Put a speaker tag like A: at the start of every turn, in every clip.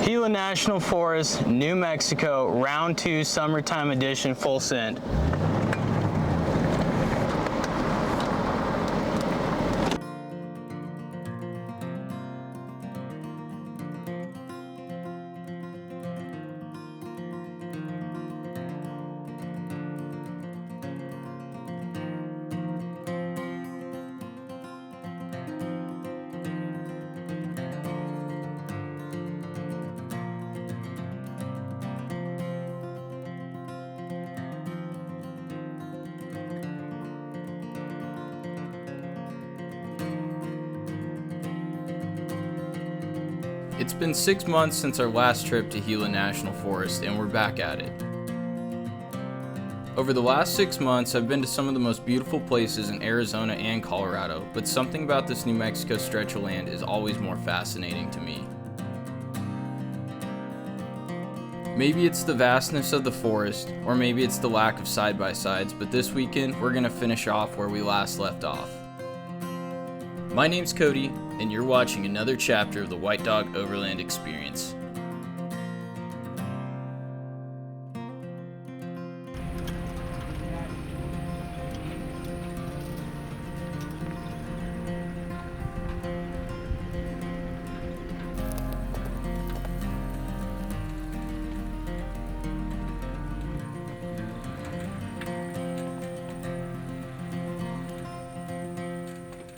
A: Gila National Forest, New Mexico, round 2, summertime edition, full send.
B: It's been 6 months since our last trip to Gila National Forest, and we're back at it. Over the last 6 months, I've been to some of the most beautiful places in Arizona and Colorado, but something about this New Mexico stretch of land is always more fascinating to me. Maybe it's the vastness of the forest, or maybe it's the lack of side-by-sides, but this weekend, we're gonna finish off where we last left off. My name's Cody, and you're watching another chapter of the White Dog Overland experience.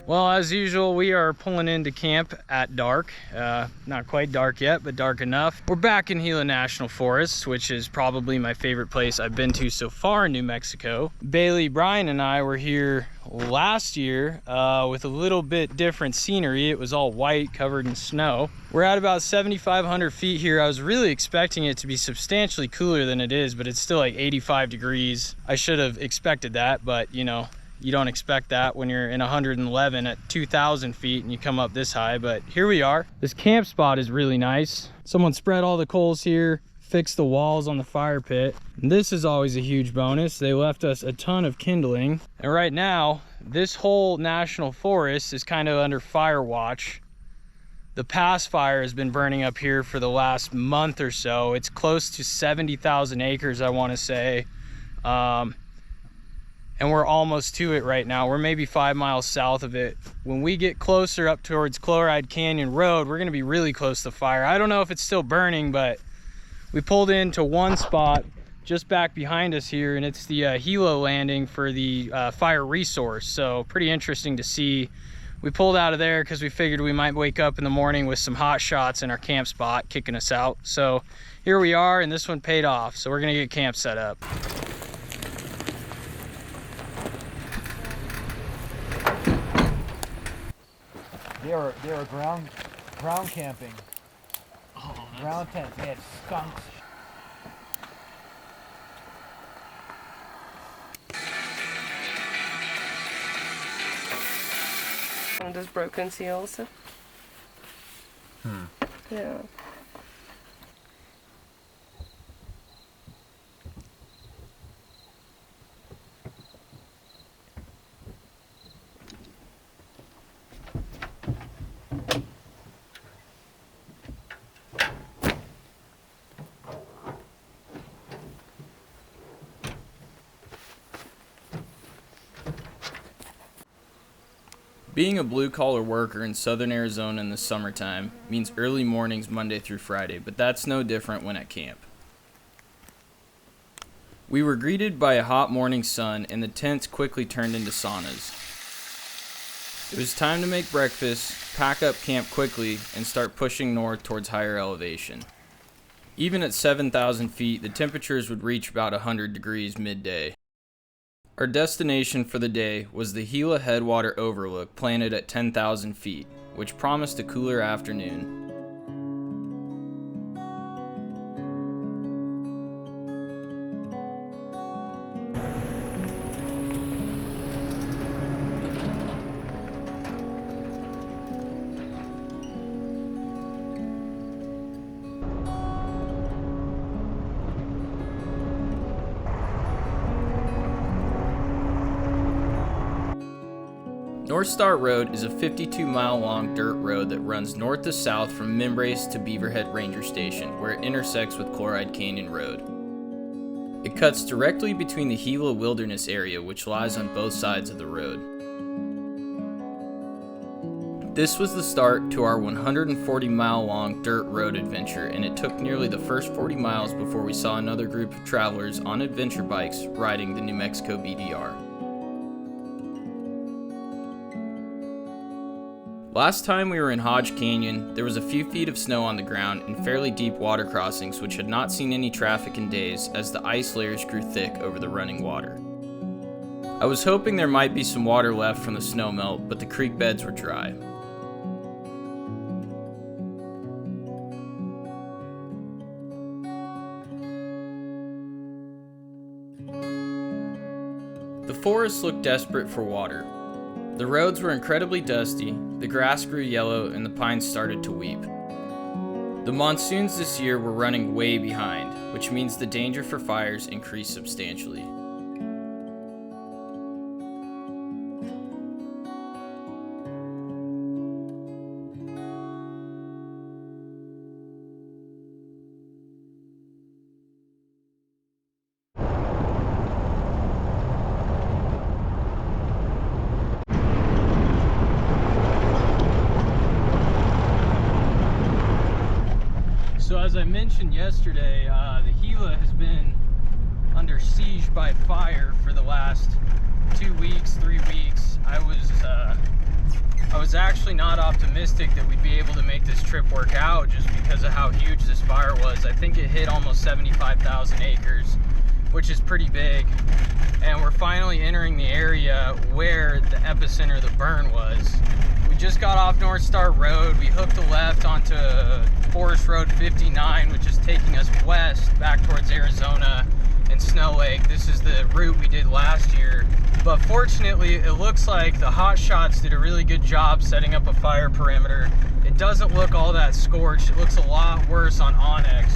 A: Well, as usual, we are pulling into camp at dark. Not quite dark yet, but dark enough. We're back in Gila National Forest, which is probably my favorite place I've been to so far in New Mexico. Bailey, Brian, and I were here last year with a little bit different scenery. It was all white, covered in snow. We're at about 7,500 feet here. I was really expecting it to be substantially cooler than it is, but it's still like 85 degrees. I should have expected that, but you know, you don't expect that when you're in 111 at 2,000 feet and you come up this high, but here we are. This camp spot is really nice. Someone spread all the coals here, fixed the walls on the fire pit. And this is always a huge bonus. They left us a ton of kindling. And right now, this whole national forest is kind of under fire watch. The pass fire has been burning up here for the last month or so. It's close to 70,000 acres, I want to say. And we're almost to it right now. We're maybe 5 miles south of it. When we get closer up towards Chloride Canyon Road, we're gonna be really close to the fire. I don't know if it's still burning, but we pulled into one spot just back behind us here, and it's the helo landing for the fire resource. So pretty interesting to see. We pulled out of there because we figured we might wake up in the morning with some hot shots in our camp spot kicking us out. So here we are, and this one paid off. So we're gonna get camp set up.
C: They were ground camping.
A: Oh,
C: Ground tents. They had skunks.
D: And there's broken seals. Yeah.
B: Being a blue-collar worker in southern Arizona in the summertime means early mornings Monday through Friday, but that's no different when at camp. We were greeted by a hot morning sun, and the tents quickly turned into saunas. It was time to make breakfast, pack up camp quickly, and start pushing north towards higher elevation. Even at 7,000 feet, the temperatures would reach about 100 degrees midday. Our destination for the day was the Gila Headwater Overlook planted at 10,000 feet, which promised a cooler afternoon. North Star Road is a 52-mile-long dirt road that runs north to south from Membrace to Beaverhead Ranger Station, where it intersects with Chloride Canyon Road. It cuts directly between the Gila Wilderness area, which lies on both sides of the road. This was the start to our 140-mile-long dirt road adventure, and it took nearly the first 40 miles before we saw another group of travelers on adventure bikes riding the New Mexico BDR. Last time we were in Hodge Canyon, there was a few feet of snow on the ground and fairly deep water crossings which had not seen any traffic in days as the ice layers grew thick over the running water. I was hoping there might be some water left from the snowmelt, but the creek beds were dry. The forest looked desperate for water. The roads were incredibly dusty, the grass grew yellow, and the pines started to weep. The monsoons this year were running way behind, which means the danger for fires increased substantially.
A: So as I mentioned yesterday, the Gila has been under siege by fire for the last 2 weeks, 3 weeks. I was actually not optimistic that we'd be able to make this trip work out just because of how huge this fire was. I think it hit almost 75,000 acres, which is pretty big. And we're finally entering the area where the epicenter of the burn was. We just got off North Star Road. We hooked a left onto Forest Road 59, which is taking us west back towards Arizona and Snow Lake. This is the route we did last year. But fortunately, it looks like the hot shots did a really good job setting up a fire perimeter. It doesn't look all that scorched. It looks a lot worse on Onyx.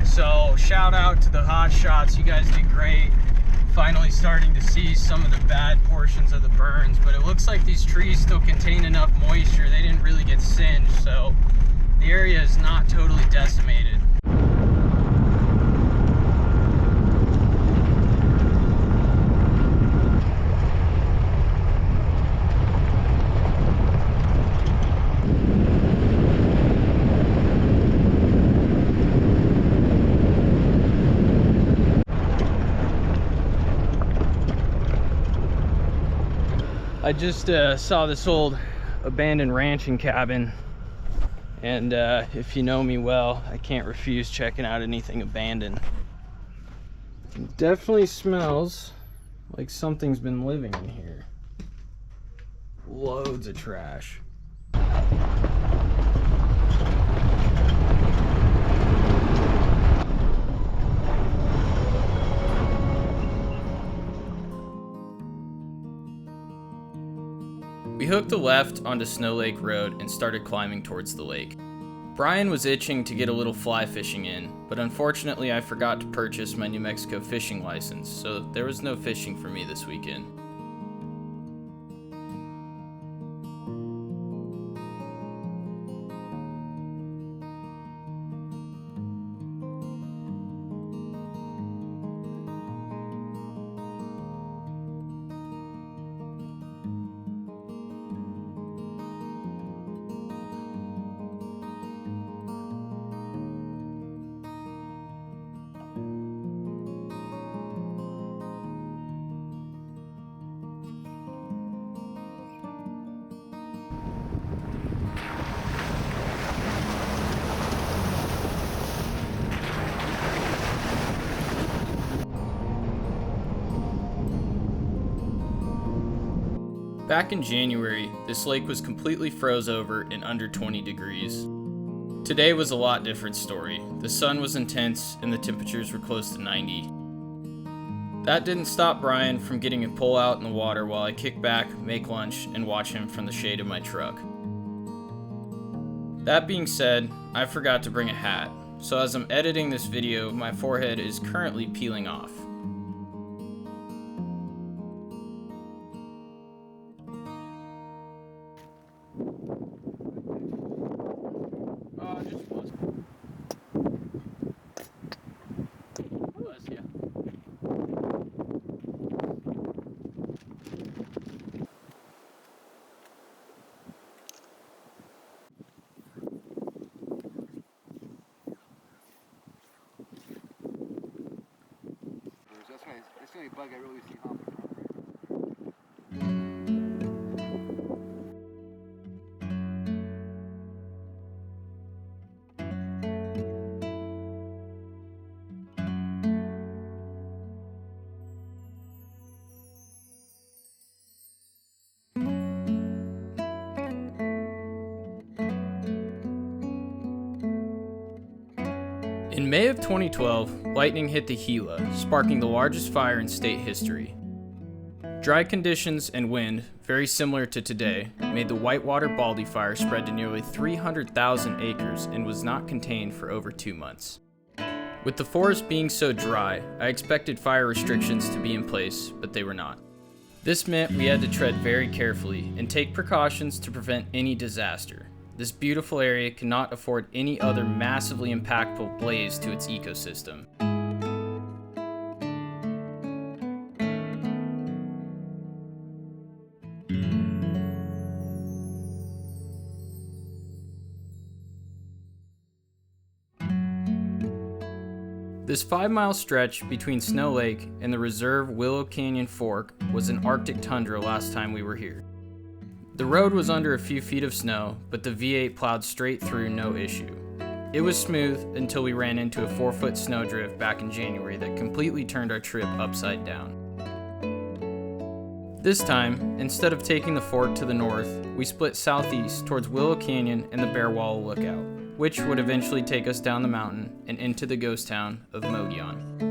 A: So shout out to the hot shots. You guys did great. Finally starting to see some of the bad portions of the burns, but it looks like these trees still contain enough moisture. They didn't really get singed, so the area is not totally decimated. I just saw this old abandoned ranching cabin, and if you know me well, I can't refuse checking out anything abandoned. It definitely smells like something's been living in here. Loads of trash.
B: We hooked a left onto Snow Lake Road and started climbing towards the lake. Brian was itching to get a little fly fishing in, but unfortunately I forgot to purchase my New Mexico fishing license, so there was no fishing for me this weekend. Back in January, this lake was completely froze over and under 20 degrees. Today was a lot different story. The sun was intense and the temperatures were close to 90. That didn't stop Brian from getting a pull out in the water while I kick back, make lunch, and watch him from the shade of my truck. That being said, I forgot to bring a hat, so as I'm editing this video, my forehead is currently peeling off.
E: only bug I really see hopping around here.
B: In May of 2012, lightning hit the Gila, sparking the largest fire in state history. Dry conditions and wind, very similar to today, made the Whitewater Baldy fire spread to nearly 300,000 acres and was not contained for over 2 months. With the forest being so dry, I expected fire restrictions to be in place, but they were not. This meant we had to tread very carefully and take precautions to prevent any disaster. This beautiful area cannot afford any other massively impactful blaze to its ecosystem. This 5-mile stretch between Snow Lake and the reserve Willow Canyon Fork was an Arctic tundra last time we were here. The road was under a few feet of snow, but the V8 plowed straight through no issue. It was smooth until we ran into a 4-foot snowdrift back in January that completely turned our trip upside down. This time, instead of taking the fork to the north, we split southeast towards Willow Canyon and the Bear Wallow Lookout, which would eventually take us down the mountain and into the ghost town of Mogollon.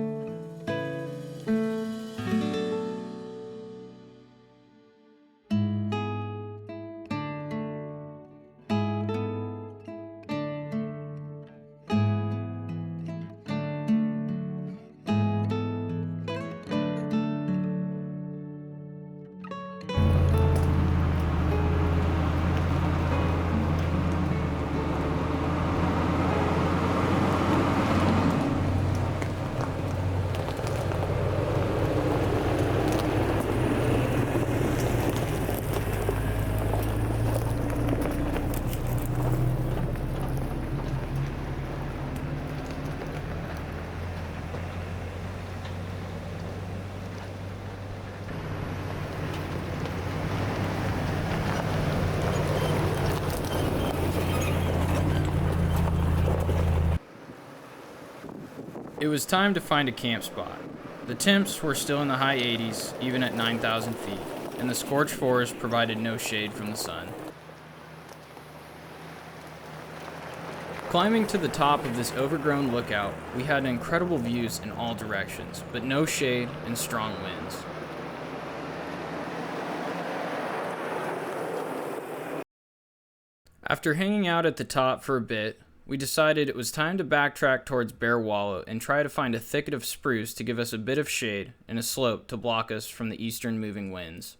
B: It was time to find a camp spot. The temps were still in the high 80s, even at 9,000 feet, and the scorched forest provided no shade from the sun. Climbing to the top of this overgrown lookout, we had incredible views in all directions, but no shade and strong winds. After hanging out at the top for a bit, we decided it was time to backtrack towards Bear Wallow and try to find a thicket of spruce to give us a bit of shade and a slope to block us from the eastern moving winds.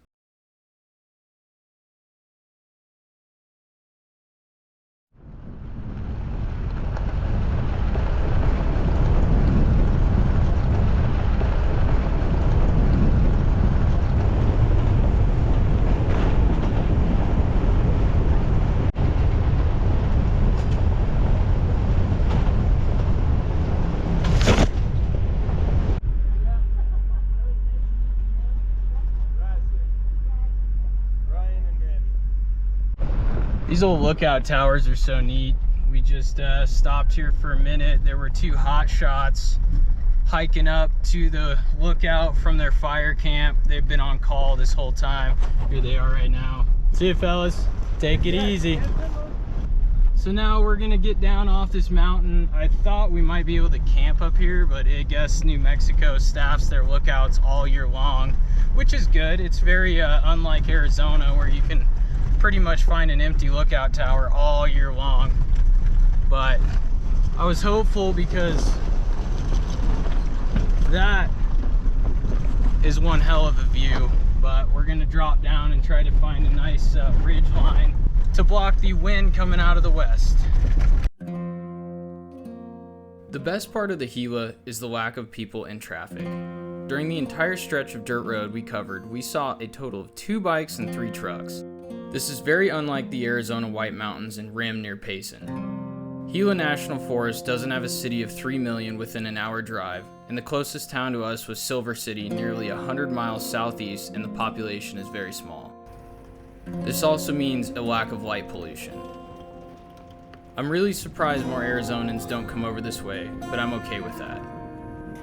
A: These old lookout towers are so neat. We just stopped here for a minute. There were 2 hot shots hiking up to the lookout from their fire camp. They've been on call this whole time. Here they are right now. See you, fellas. Take it easy. So now we're gonna get down off this mountain. I thought we might be able to camp up here, but I guess New Mexico staffs their lookouts all year long, which is good. It's very unlike Arizona, where you can pretty much find an empty lookout tower all year long. But I was hopeful because that is one hell of a view. But we're gonna drop down and try to find a nice ridge line to block the wind coming out of the west.
B: The best part of the Gila is the lack of people and traffic. During the entire stretch of dirt road we covered, we saw a total of 2 bikes and 3 trucks. This is very unlike the Arizona White Mountains and rim near Payson. Gila National Forest doesn't have a city of 3 million within an hour drive, and the closest town to us was Silver City, nearly 100 miles southeast, and the population is very small. This also means a lack of light pollution. I'm really surprised more Arizonans don't come over this way, but I'm okay with that.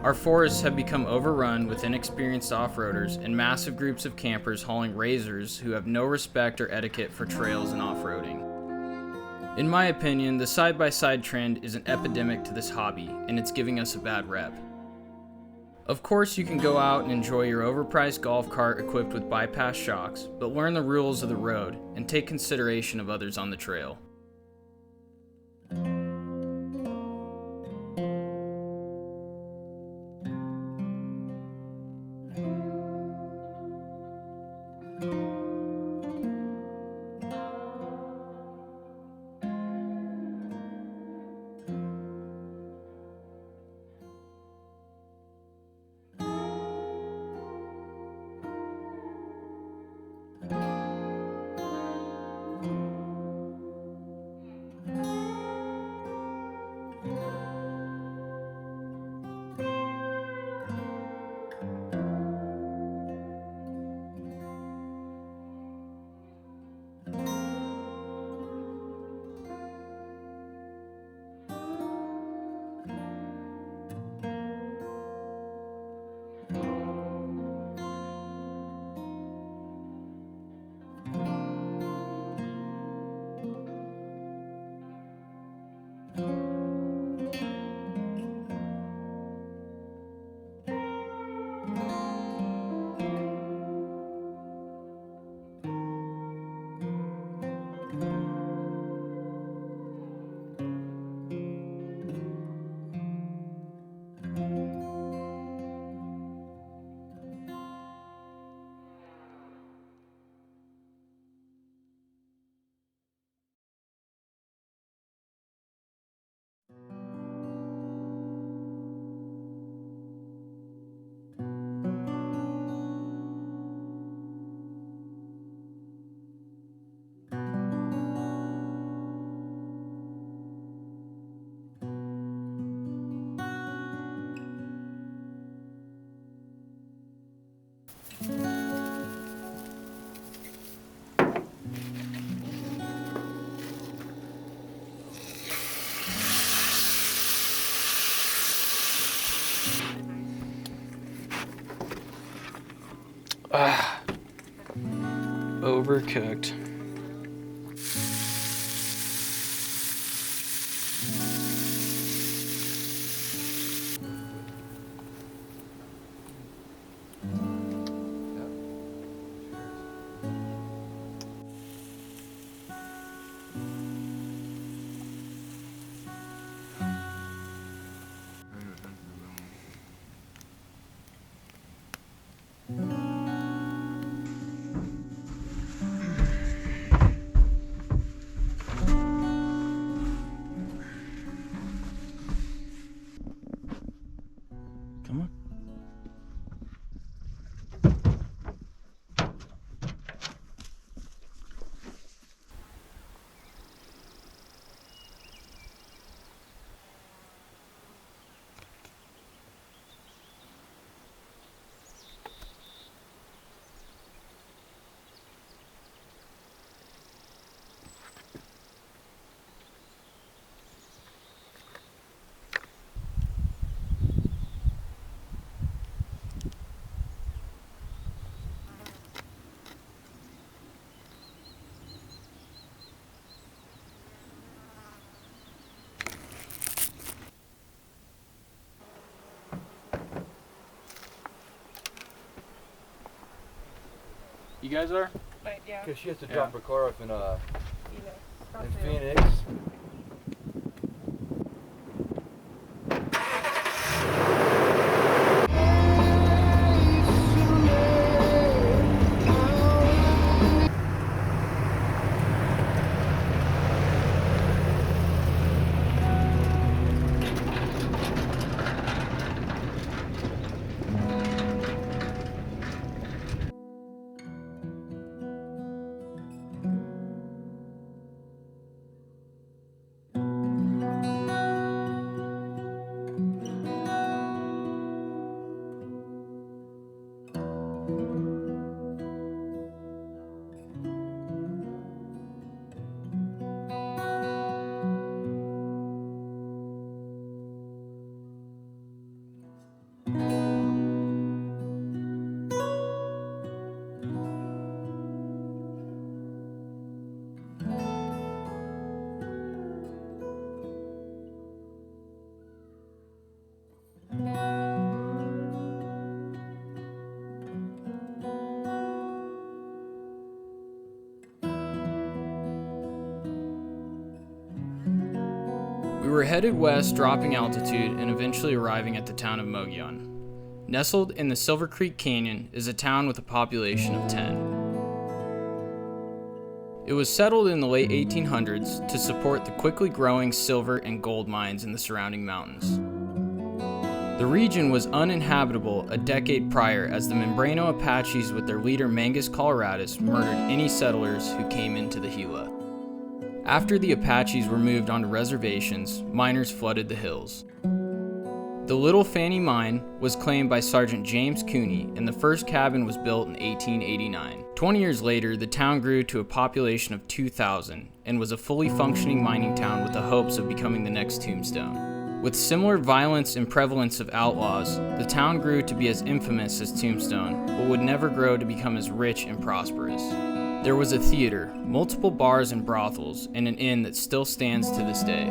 B: Our forests have become overrun with inexperienced off-roaders and massive groups of campers hauling razors who have no respect or etiquette for trails and off-roading. In my opinion, the side-by-side trend is an epidemic to this hobby, and it's giving us a bad rep. Of course, you can go out and enjoy your overpriced golf cart equipped with bypass shocks, but learn the rules of the road and take consideration of others on the trail.
A: Overcooked. Come on. You guys are?
D: Right, yeah.
C: Because she has to
A: Yeah.
C: drop her car off in
D: Gila.
C: Phoenix.
B: We were headed west, dropping altitude, and eventually arriving at the town of Mogollon. Nestled in the Silver Creek Canyon is a town with a population of 10. It was settled in the late 1800s to support the quickly growing silver and gold mines in the surrounding mountains. The region was uninhabitable a decade prior as the Membrano Apaches with their leader Mangus Coloradus murdered any settlers who came into the Gila. After the Apaches were moved onto reservations, miners flooded the hills. The Little Fanny Mine was claimed by Sergeant James Cooney, and the first cabin was built in 1889. 20 years later, the town grew to a population of 2,000 and was a fully functioning mining town with the hopes of becoming the next Tombstone. With similar violence and prevalence of outlaws, the town grew to be as infamous as Tombstone, but would never grow to become as rich and prosperous. There was a theater, multiple bars and brothels, and an inn that still stands to this day.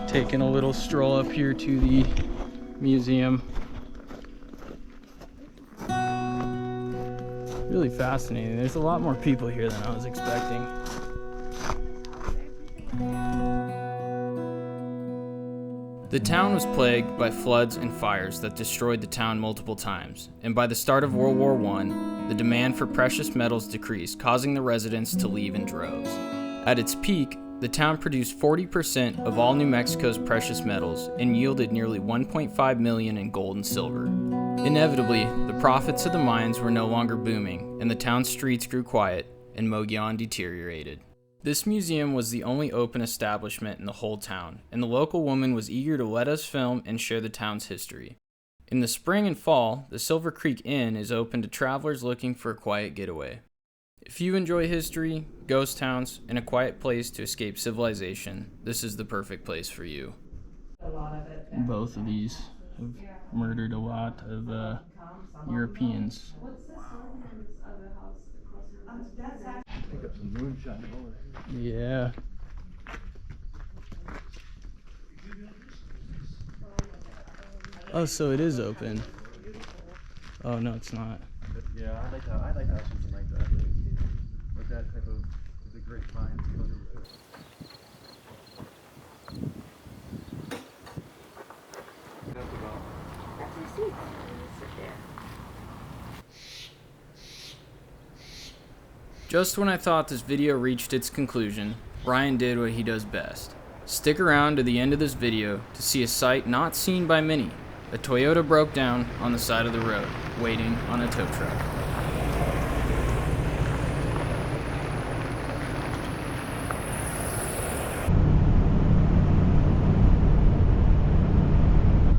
A: Taking a little stroll up here to the museum. Really fascinating. There's a lot more people here than I was expecting.
B: The town was plagued by floods and fires that destroyed the town multiple times, and by the start of World War I, the demand for precious metals decreased, causing the residents to leave in droves. At its peak, the town produced 40% of all New Mexico's precious metals and yielded nearly $1.5 million in gold and silver. Inevitably, the profits of the mines were no longer booming, and the town's streets grew quiet, and Mogollon deteriorated. This museum was the only open establishment in the whole town, and the local woman was eager to let us film and share the town's history. In the spring and fall, the Silver Creek Inn is open to travelers looking for a quiet getaway. If you enjoy history, ghost towns, and a quiet place to escape civilization, this is the perfect place for you.
A: Both of these have murdered a lot of Europeans.
E: Pick up some moonshine over.
A: Yeah. Oh, so it is open. Oh, no, it's not.
E: Yeah, I'd like to have something like that. Like that type of the grapevine.
B: Just when I thought this video reached its conclusion, Ryan did what he does best. Stick around to the end of this video to see a sight not seen by many. A Toyota broke down on the side of the road, waiting on a tow truck.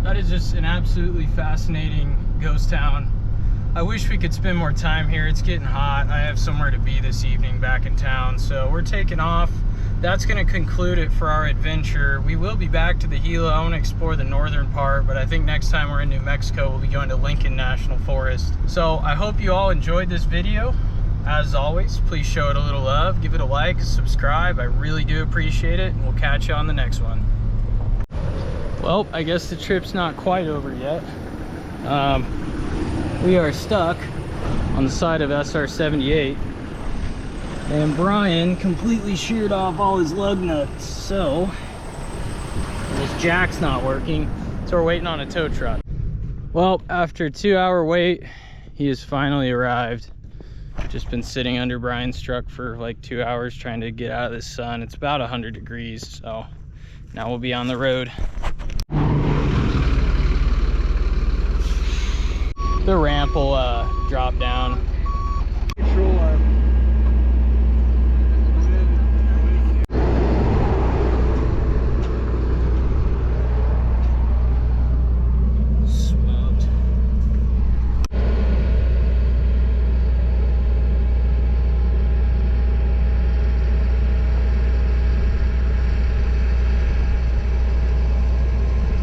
A: That is just an absolutely fascinating ghost town. I wish we could spend more time here. It's getting hot. I have somewhere to be this evening back in town, so we're taking off. That's going to conclude it for our adventure. We will be back to the Gila. I want to explore the northern part, but I think next time we're in New Mexico, we'll be going to Lincoln National Forest. So I hope you all enjoyed this video. As always, please show it a little love, give it a like, subscribe. I really do appreciate it, and we'll catch you on the next one. Well, I guess the trip's not quite over yet. We are stuck on the side of SR-78. And Brian completely sheared off all his lug nuts, so this jack's not working, so we're waiting on a tow truck. Well, after a 2-hour wait, he has finally arrived. Just been sitting under Brian's truck for like 2 hours trying to get out of the sun. It's about 100 degrees, so now we'll be on the road. The ramp will drop down.